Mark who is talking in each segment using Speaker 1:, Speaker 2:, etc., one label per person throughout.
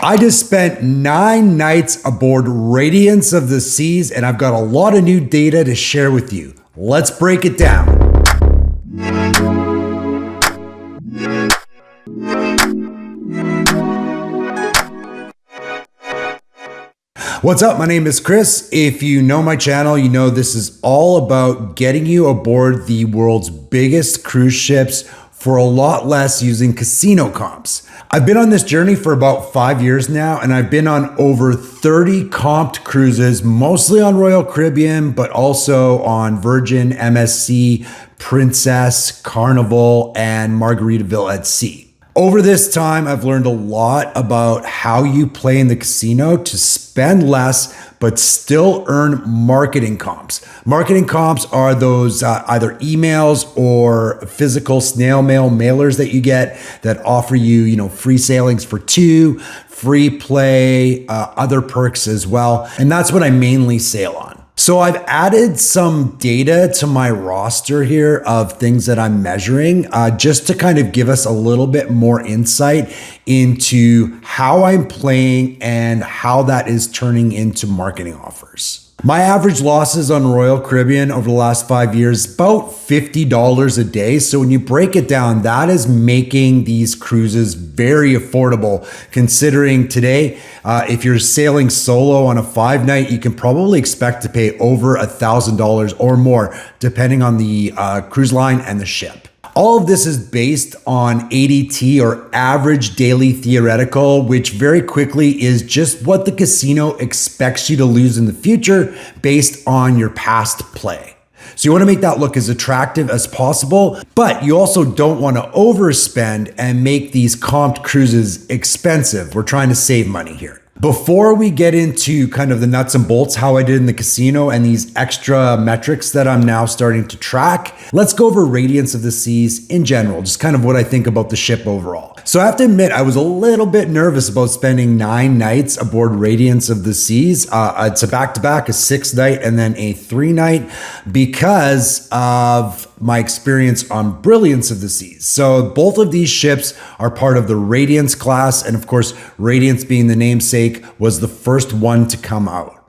Speaker 1: I just spent 9 nights aboard Radiance of the Seas, and I've got a lot of new data to share with you. Let's break it down. What's up? My name is Chris. If you know my channel, you know this is all about getting you aboard the world's biggest cruise ships for a lot less using casino comps. I've been on this journey for about 5 years now, and I've been on over 30 comped cruises, mostly on Royal Caribbean, but also on Virgin, MSC, Princess, Carnival, and Margaritaville at Sea. Over this time, I've learned a lot about how you play in the casino to spend less, but still earn marketing comps. Marketing comps are those either emails or physical snail mail mailers that you get that offer you, free sailings for 2, free play, other perks as well. And that's what I mainly sail on. So I've added some data to my roster here of things that I'm measuring just to kind of give us a little bit more insight into how I'm playing and how that is turning into marketing offers. My average losses on Royal Caribbean over the last 5 years, about $50 a day. So when you break it down, that is making these cruises very affordable, considering today, if you're sailing solo on a 5-night, you can probably expect to pay over $1,000 or more, depending on the cruise line and the ship. All of this is based on ADT, or average daily theoretical, which very quickly is just what the casino expects you to lose in the future based on your past play. So you want to make that look as attractive as possible, but you also don't want to overspend and make these comped cruises expensive. We're trying to save money here. Before we get into kind of the nuts and bolts, how I did in the casino and these extra metrics that I'm now starting to track, let's go over Radiance of the Seas in general, just kind of what I think about the ship overall. So I have to admit, I was a little bit nervous about spending 9 nights aboard Radiance of the Seas. It's a back-to-back, a 6-night and then a 3-night, because of my experience on Brilliance of the Seas. So both of these ships are part of the Radiance class, and of course, Radiance being the namesake was the first one to come out.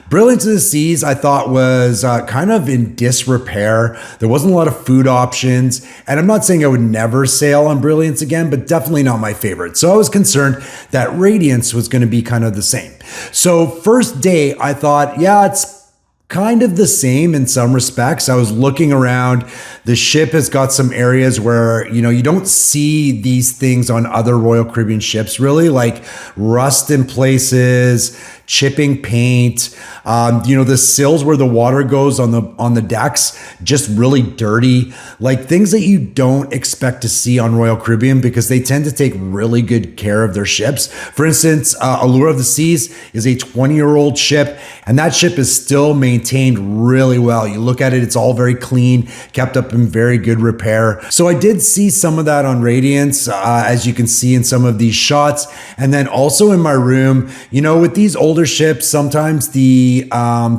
Speaker 1: Brilliance of the Seas, I thought, was kind of in disrepair. There wasn't a lot of food options, and I'm not saying I would never sail on Brilliance again, but definitely not my favorite. So I was concerned that Radiance was going to be kind of the same. So first day, I thought, yeah, it's kind of the same in some respects. I was looking around. The ship has got some areas where, you don't see these things on other Royal Caribbean ships, really, like rust in places, chipping paint, the sills where the water goes on the decks, just really dirty, like things that you don't expect to see on Royal Caribbean because they tend to take really good care of their ships. For instance, Allure of the Seas is a 20-year-old ship, and that ship is still maintained really well. You look at it, it's all very clean, kept up in very good repair. So I did see some of that on Radiance, as you can see in some of these shots. And then also in my room, with these older ships, sometimes the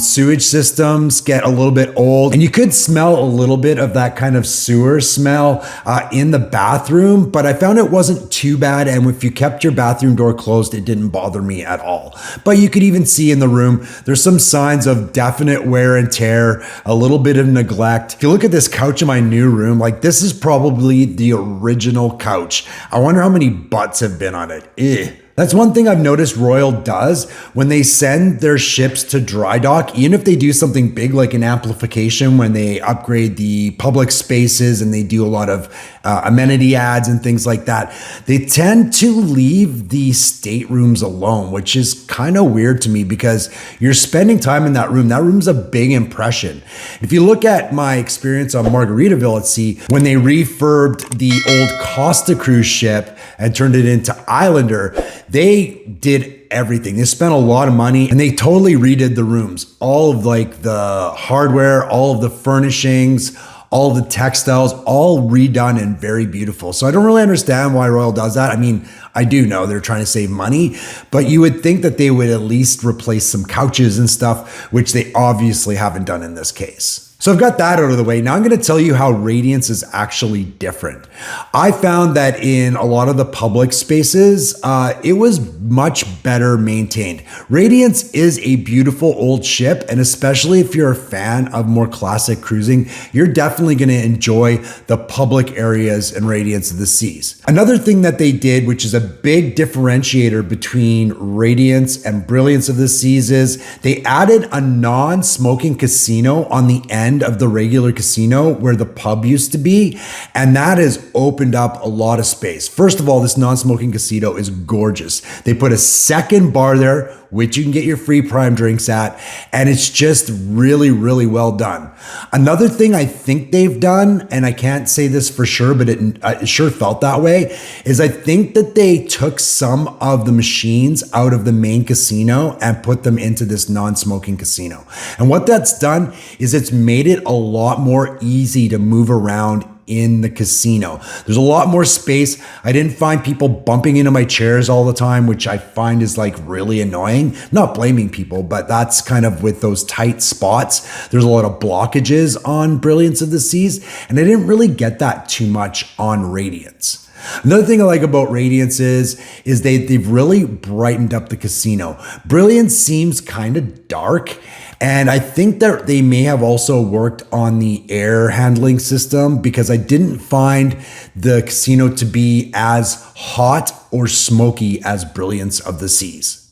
Speaker 1: sewage systems get a little bit old, and you could smell a little bit of that kind of sewer smell in the bathroom, but I found it wasn't too bad, and if you kept your bathroom door closed, it didn't bother me at all. But you could even see in the room, there's some signs of definite wear and tear, a little bit of neglect. If you look at this couch in my new room, like this is probably the original couch. I wonder how many butts have been on it. Ew. That's one thing I've noticed Royal does when they send their ships to dry dock, even if they do something big like an amplification, when they upgrade the public spaces and they do a lot of amenity ads and things like that, they tend to leave the staterooms alone, which is kind of weird to me because you're spending time in that room. That room's a big impression. If you look at my experience on Margaritaville at Sea, when they refurbed the old Costa cruise ship and turned it into Islander, they did everything. They spent a lot of money and they totally redid the rooms. All of the hardware, all of the furnishings, all of the textiles, all redone and very beautiful. So I don't really understand why Royal does that. I mean, I do know they're trying to save money, but you would think that they would at least replace some couches and stuff, which they obviously haven't done in this case. So I've got that out of the way. Now I'm going to tell you how Radiance is actually different. I found that in a lot of the public spaces, it was much better maintained. Radiance is a beautiful old ship, and especially if you're a fan of more classic cruising, you're definitely going to enjoy the public areas in Radiance of the Seas. Another thing that they did, which is a big differentiator between Radiance and Brilliance of the Seas, is they added a non-smoking casino on the end of the regular casino where the pub used to be, and that has opened up a lot of space. First of all, this non-smoking casino is gorgeous. They put a second bar there, which you can get your free prime drinks at, and it's just really, really well done. Another thing I think they've done, and I can't say this for sure, but it sure felt that way, is I think that they took some of the machines out of the main casino and put them into this non-smoking casino. And what that's done is it's made it a lot more easy to move around in the casino. There's a lot more space. I didn't find people bumping into my chairs all the time, which I find is like really annoying. Not blaming people, but that's kind of with those tight spots. There's a lot of blockages on Brilliance of the Seas, and I didn't really get that too much on Radiance. Another thing I like about Radiance is they've really brightened up the casino. Brilliance seems kind of dark, and I think that they may have also worked on the air handling system, because I didn't find the casino to be as hot or smoky as Brilliance of the Seas.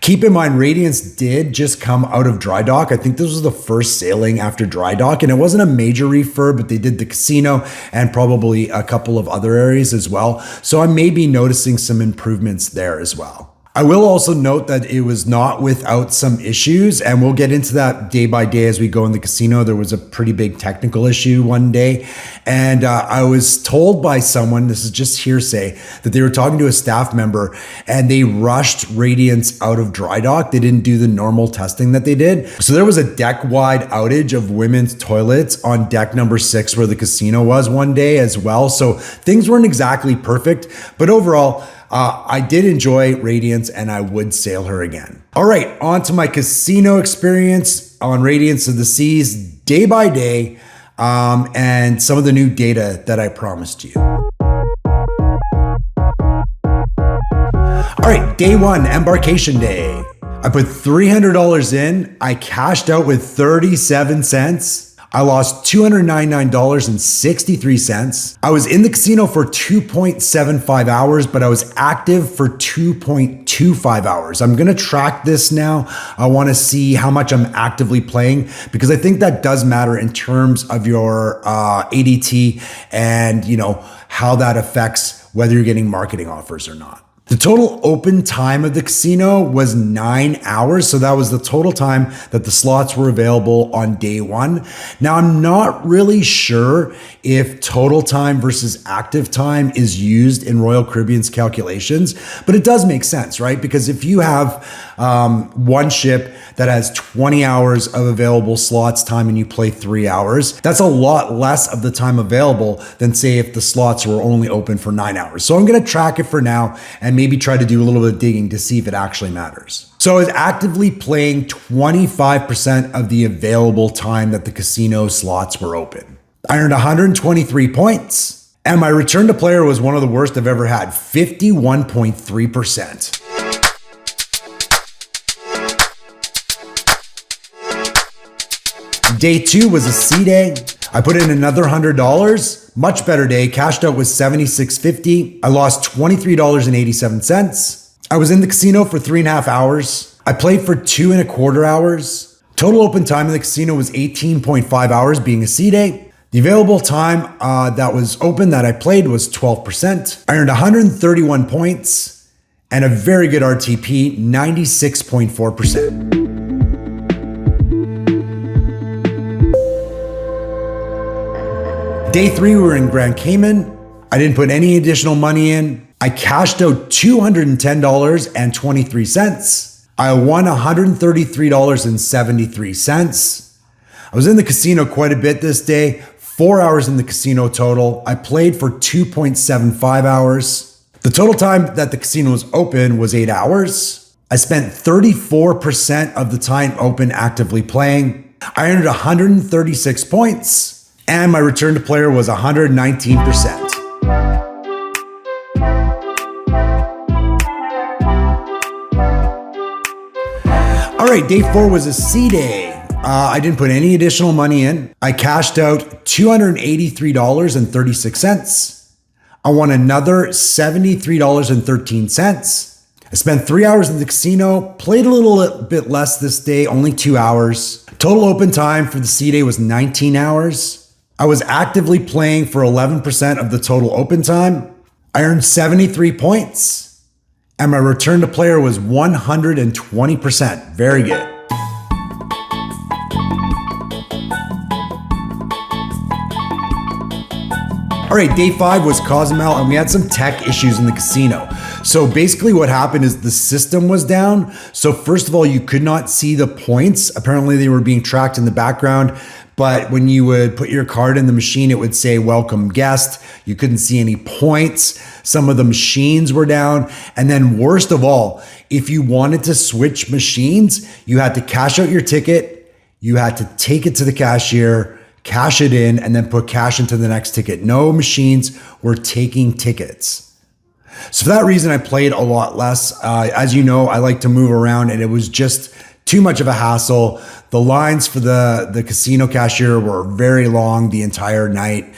Speaker 1: Keep in mind, Radiance did just come out of dry dock. I think this was the first sailing after dry dock, and it wasn't a major refurb, but they did the casino and probably a couple of other areas as well. So I may be noticing some improvements there as well. I will also note that it was not without some issues, and we'll get into that day by day as we go in the casino. There was a pretty big technical issue one day, and I was told by someone, this is just hearsay, that they were talking to a staff member and they rushed Radiance out of dry dock. They didn't do the normal testing that they did. So there was a deck-wide outage of women's toilets on deck number 6 where the casino was one day as well. So things weren't exactly perfect, but overall, I did enjoy Radiance and I would sail her again. All right, on to my casino experience on Radiance of the Seas day by day, and some of the new data that I promised you. All right, day 1, embarkation day. I put $300 in. I cashed out with 37 cents. I lost $299.63. I was in the casino for 2.75 hours, but I was active for 2.25 hours. I'm gonna track this now. I wanna see how much I'm actively playing, because I think that does matter in terms of your ADT and how that affects whether you're getting marketing offers or not. The total open time of the casino was 9 hours. So that was the total time that the slots were available on day 1. Now, I'm not really sure if total time versus active time is used in Royal Caribbean's calculations, but it does make sense, right? Because if you have one ship that has 20 hours of available slots time and you play 3 hours, that's a lot less of the time available than, say, if the slots were only open for 9 hours. So I'm gonna track it for now and maybe try to do a little bit of digging to see if it actually matters. So I was actively playing 25% of the available time that the casino slots were open. I earned 123 points, and my return to player was one of the worst I've ever had, 51.3%. Day 2 was a sea day. I put in another $100, much better day, cashed out with $76.50. I lost $23.87. I was in the casino for 3.5 hours. I played for 2.25 hours. Total open time in the casino was 18.5 hours, being a sea day. The available time that was open that I played was 12%. I earned 131 points and a very good RTP, 96.4%. Day 3, we were in Grand Cayman. I didn't put any additional money in. I cashed out $210.23. I won $133.73. I was in the casino quite a bit this day, 4 hours in the casino total. I played for 2.75 hours. The total time that the casino was open was 8 hours. I spent 34% of the time open actively playing. I earned 136 points, and my return to player was 119%. All right, day 4 was a C day. I didn't put any additional money in. I cashed out $283.36. I won another $73.13. I spent 3 hours in the casino, played a little bit less this day, only 2 hours. Total open time for the C day was 19 hours. I was actively playing for 11% of the total open time. I earned 73 points. And my return to player was 120%. Very good. All right, day 5 was Cozumel, and we had some tech issues in the casino. So basically what happened is the system was down. So first of all, you could not see the points. Apparently they were being tracked in the background. But when you would put your card in the machine, it would say welcome guest. You couldn't see any points. Some of the machines were down. And then worst of all, if you wanted to switch machines, you had to cash out your ticket. You had to take it to the cashier, cash it in, and then put cash into the next ticket. No machines were taking tickets. So for that reason, I played a lot less. As you know, I like to move around, and it was just too much of a hassle. The lines for the casino cashier were very long the entire night.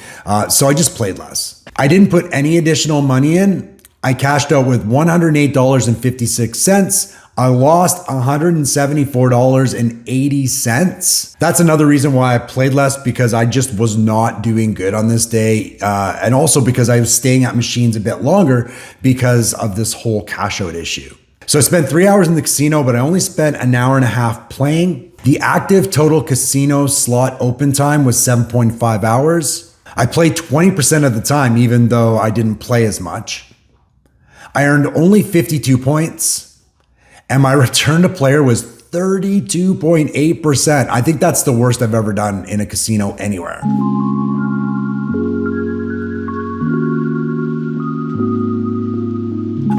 Speaker 1: So I just played less. I didn't put any additional money in. I cashed out with $108.56. I lost $174.80. That's another reason why I played less, because I just was not doing good on this day. And also because I was staying at machines a bit longer because of this whole cash out issue. So I spent 3 hours in the casino, but I only spent an hour and a half playing. The active total casino slot open time was 7.5 hours. I played 20% of the time, even though I didn't play as much. I earned only 52 points, and my return to player was 32.8%. I think that's the worst I've ever done in a casino anywhere.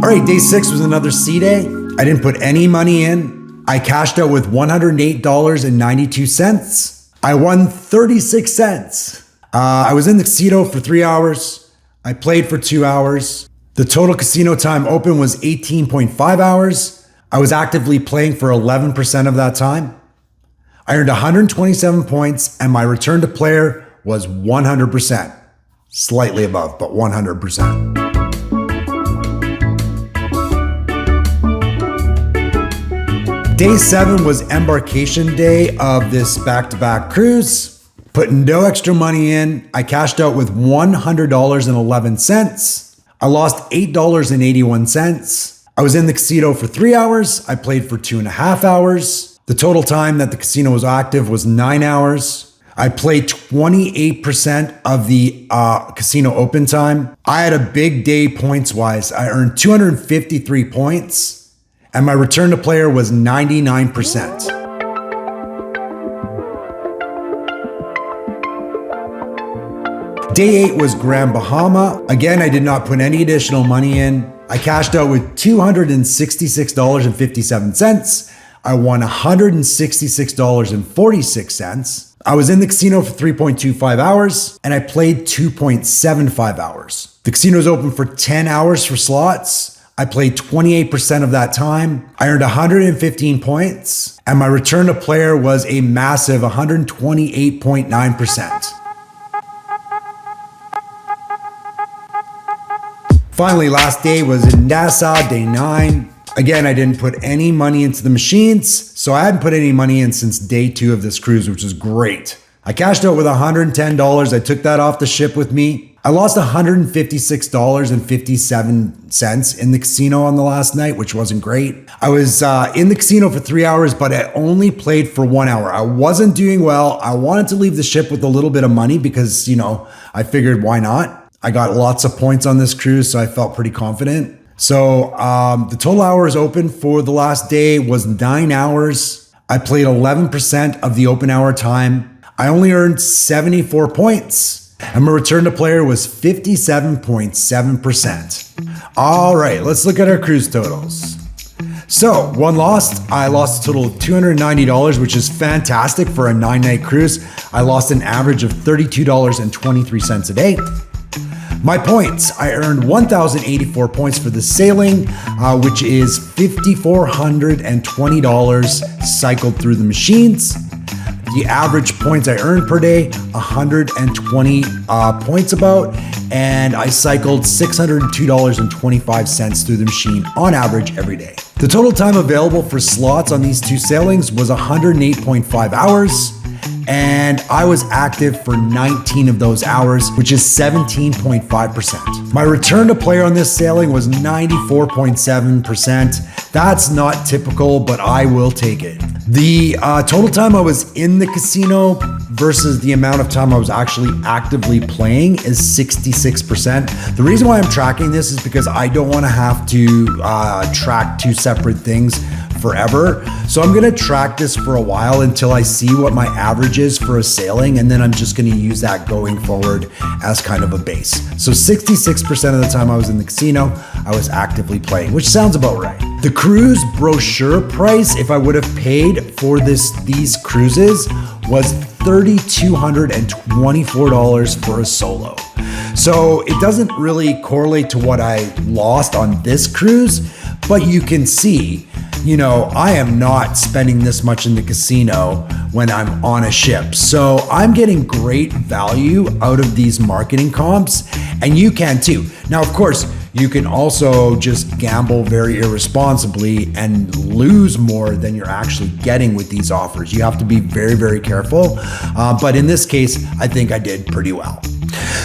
Speaker 1: All right, day 6 was another C day. I didn't put any money in. I cashed out with $108.92. I won 36 cents. I was in the casino for 3 hours. I played for 2 hours. The total casino time open was 18.5 hours. I was actively playing for 11% of that time. I earned 127 points, and my return to player was 100%. Slightly above, but 100%. Day 7 was embarkation day of this back-to-back cruise. Put no extra money in. I cashed out with $100.11. I lost $8.81. I was in the casino for 3 hours. I played for 2.5 hours. The total time that the casino was active was 9 hours. I played 28% of the casino open time. I had a big day points-wise. I earned 253 points. And my return to player was 99%. Day 8 was Grand Bahama. Again, I did not put any additional money in. I cashed out with $266.57. I won $166.46. I was in the casino for 3.25 hours, and I played 2.75 hours. The casino is open for 10 hours for slots. I played 28% of that time. I earned 115 points, and my return to player was a massive 128.9%. Finally, last day was in Nassau, day 9. Again, I didn't put any money into the machines, so I hadn't put any money in since day 2 of this cruise, which is great. I cashed out with $110. I took that off the ship with me. I lost $156.57 in the casino on the last night, which wasn't great. I was in the casino for 3 hours, but I only played for 1 hour. I wasn't doing well. I wanted to leave the ship with a little bit of money because, I figured why not? I got lots of points on this cruise, so I felt pretty confident. So the total hours open for the last day was 9 hours. I played 11% of the open hour time. I only earned 74 points. And my return to player was 57.7%. All right, let's look at our cruise totals. So, one lost. I lost a total of $290, which is fantastic for a 9-night cruise. I lost an average of $32.23 a day. My points, I earned 1,084 points for the sailing, which is $5,420 cycled through the machines. The average points I earned per day, 120 points about, and I cycled $602.25 through the machine on average every day. The total time available for slots on these two sailings was 108.5 hours. And I was active for 19 of those hours, which is 17.5%. My return to player on this sailing was 94.7%. That's not typical, but I will take it. The total time I was in the casino versus the amount of time I was actually actively playing is 66%. The reason why I'm tracking this is because I don't want to have to track two separate things forever. So I'm gonna track this for a while until I see what my average is for a sailing, and then I'm just gonna use that going forward as kind of a base. So 66% of the time I was in the casino, I was actively playing, which sounds about right. The cruise brochure price, if I would have paid for these cruises, was $3,224 for a solo. So it doesn't really correlate to what I lost on this cruise, but you can see, you know, I am not spending this much in the casino when I'm on a ship. So I'm getting great value out of these marketing comps, and you can too. Now, of course, you can also just gamble very irresponsibly and lose more than you're actually getting with these offers. You have to be very, very careful. But in this case, I think I did pretty well.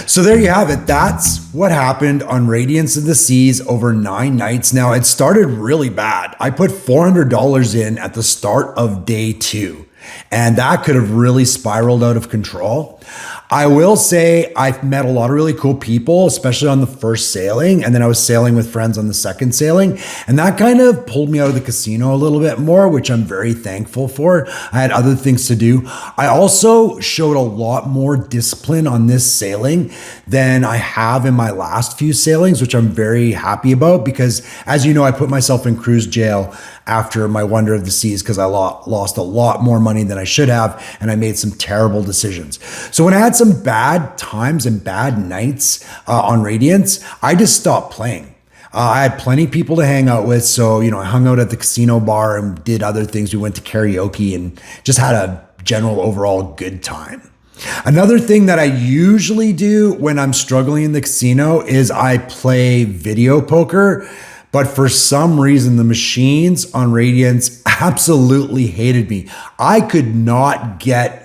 Speaker 1: So there you have it. That's what happened on Radiance of the Seas over 9 nights. Now, it started really bad. I put $400 in at the start of day 2, and that could have really spiraled out of control. I will say I've met a lot of really cool people, especially on the first sailing. And then I was sailing with friends on the second sailing. And that kind of pulled me out of the casino a little bit more, which I'm very thankful for. I had other things to do. I also showed a lot more discipline on this sailing than I have in my last few sailings, which I'm very happy about because, as you know, I put myself in cruise jail after my Wonder of the Seas because I lost a lot more money than I should have, and I made some terrible decisions. So when I had some bad times and bad nights on Radiance, I just stopped playing. I had plenty of people to hang out with, so I hung out at the casino bar and did other things. We went to karaoke and just had a general overall good time. Another thing that I usually do when I'm struggling in the casino is I play video poker. But for some reason, the machines on Radiance absolutely hated me. I could not get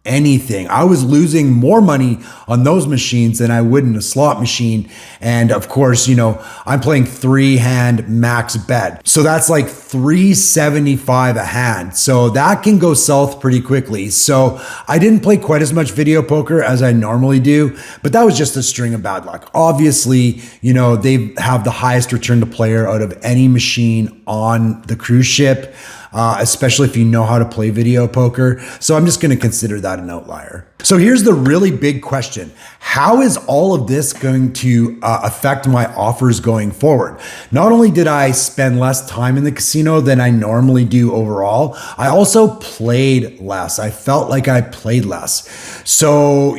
Speaker 1: anything. I was losing more money on those machines than I would in a slot machine. And of course, I'm playing 3-hand max bet. So that's like $375 a hand. So that can go south pretty quickly. So I didn't play quite as much video poker as I normally do, but that was just a string of bad luck. Obviously, they have the highest return to player out of any machine on the cruise ship. Especially if you know how to play video poker. So I'm just going to consider that an outlier. So here's the really big question. How is all of this going to affect my offers going forward? Not only did I spend less time in the casino than I normally do overall, I also played less. I felt like I played less. So,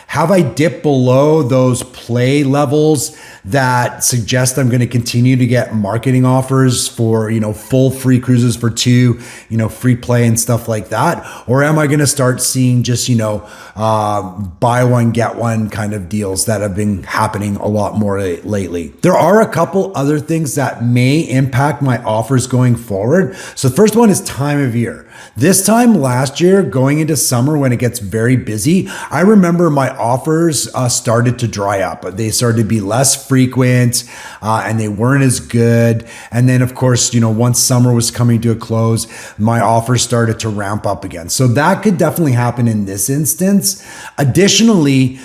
Speaker 1: have I dipped below those play levels that suggest I'm going to continue to get marketing offers for, full free cruises for 2, free play and stuff like that? Or am I going to start seeing just, buy one, get one kind of deals that have been happening a lot more lately? There are a couple other things that may impact my offers going forward. So the first one is time of year. This time last year, going into summer when it gets very busy, I remember my offers started to dry up. They started to be less frequent and they weren't as good. And then, of course, once summer was coming to a close, my offers started to ramp up again. So that could definitely happen in this instance. Additionally,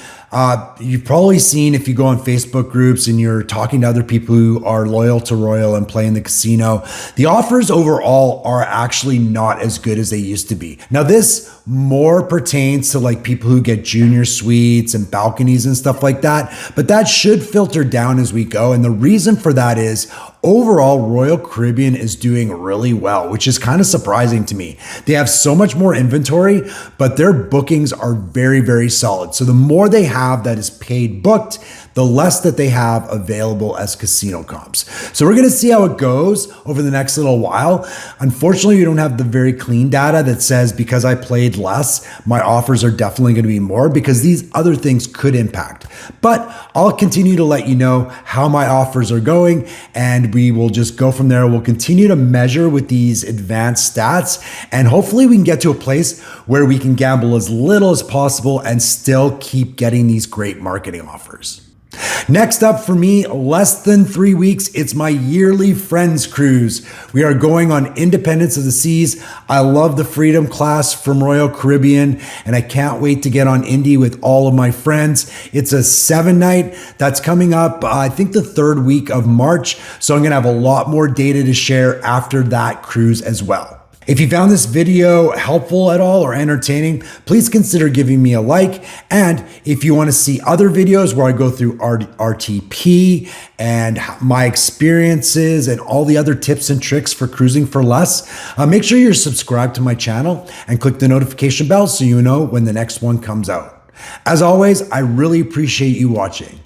Speaker 1: you've probably seen, if you go on Facebook groups and you're talking to other people who are loyal to Royal and play in the casino, the offers overall are actually not as good as they used to be. Now, this more pertains to like people who get junior suites and balconies and stuff like that, but that should filter down as we go. And the reason for that is Overall, Royal Caribbean is doing really well, which is kind of surprising to me. They have so much more inventory, but their bookings are very, very solid. So the more they have that is paid booked, the less that they have available as casino comps. So we're gonna see how it goes over the next little while. Unfortunately, we don't have the very clean data that says because I played less, my offers are definitely gonna be more, because these other things could impact. But I'll continue to let you know how my offers are going, and we will just go from there. We'll continue to measure with these advanced stats, and hopefully we can get to a place where we can gamble as little as possible and still keep getting these great marketing offers. Next up for me, less than 3 weeks, it's my yearly Friends Cruise. We are going on Independence of the Seas. I love the Freedom class from Royal Caribbean, and I can't wait to get on Indy with all of my friends. It's a 7-night that's coming up, I think the 3rd week of March. So I'm gonna have a lot more data to share after that cruise as well. If you found this video helpful at all or entertaining, please consider giving me a like. And if you want to see other videos where I go through RTP and my experiences and all the other tips and tricks for cruising for less, make sure you're subscribed to my channel and click the notification bell so you know when the next one comes out. As always, I really appreciate you watching.